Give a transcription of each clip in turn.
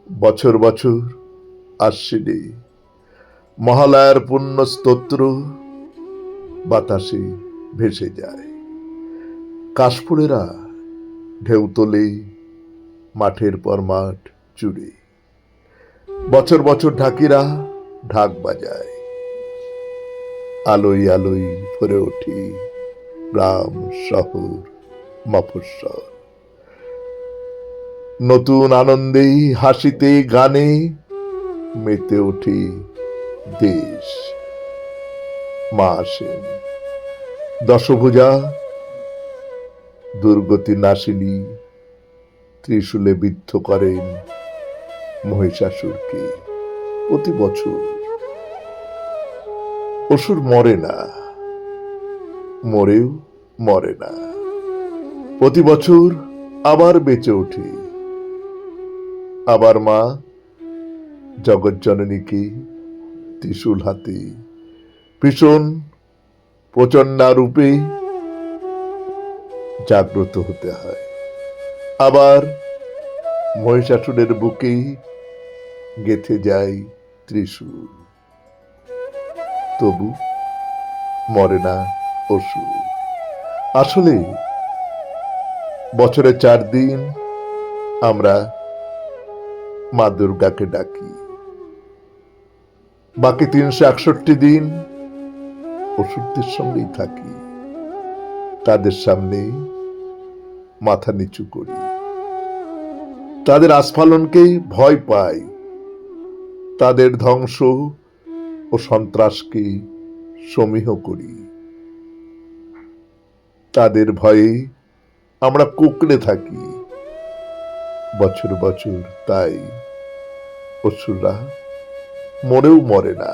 বছর বছর আশ্বিনে মহালয়ার পুণ্য স্তোত্র বাতাসে ভেসে যায়। কাশফুলেরা ঢেউ তোলে মাঠের পর মাঠ জুড়ে। বছর বছর ঢাকিরা ঢাক বাজায়। আলোয় আলোয় ভরে ওঠে গ্রাম শহর মফস্বল। নতুন আনন্দে হাসিতে গানে মেতে ওঠে দেশ। মা আসেন দশভুজা, দুর্গতি নাশিনী ত্রিশূলে বিদ্ধ করেন মহিষাসুরকে। প্রতি বছর অসুর মরে না, মরেও মরে না, প্রতি বছর আবার বেঁচে ওঠে। আবার মা জগজ্জননীকে ত্রিশূল হাতে ভীষণ প্রচন্ডা রূপে জাগ্রত হতে হয়। আবার মহিষাসুরের বুকে গেঁথে যায় ত্রিশূল। তবু মরে না অসুর। আসলে বছরে 4 দিন আমরা মা দুর্গাকে ডাকি, বাকি 361 দিন অসুরদের সঙ্গেই থাকি। তাদের সামনে মাথা নিচু করি, তাদের আস্ফালনকে ভয় পাই, তাদের ধ্বংস ও সন্ত্রাসকে সমীহ করি। তাদের ভয়ে আমরা কুঁকড়ে থাকি বছর বছর। তাই অসুররা মরেও মরে না,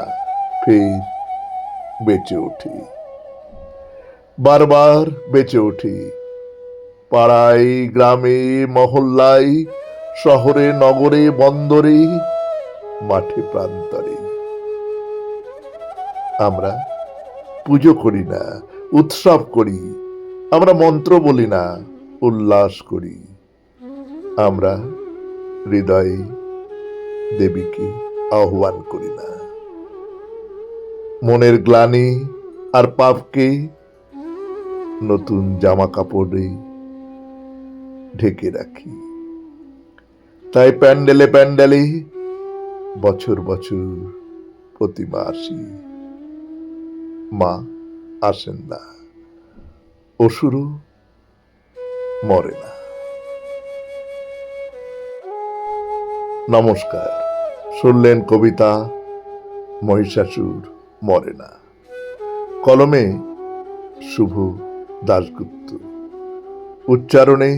ফের বেঁচে ওঠে, বারবার বেঁচে ওঠে। পাড়ায় গ্রামে মহল্লায়, শহরে নগরে বন্দরে মাঠে প্রান্তরে। আমরা পুজো করি না, উৎসব করি। আমরা মন্ত্র বলি না, উল্লাস করি। আমরা হৃদয়ে দেবীকে আহ্বান করি না। মনের গ্লানি আর পাপকে নতুন জামা কাপড়ে ঢেকে রাখি। তাই প্যান্ডেলে প্যান্ডেলে বছর বছর প্রতিমা আসি। মা আসেন না, অসুরও মরে না। নমস্কার। শুনলেন কবিতা মহিষাসুর মরে না, কলমে শুভ দাশগুপ্ত, উচ্চারণে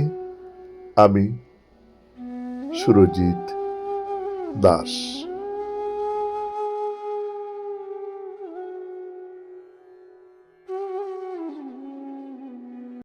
আমি সুরজিৎ দাস।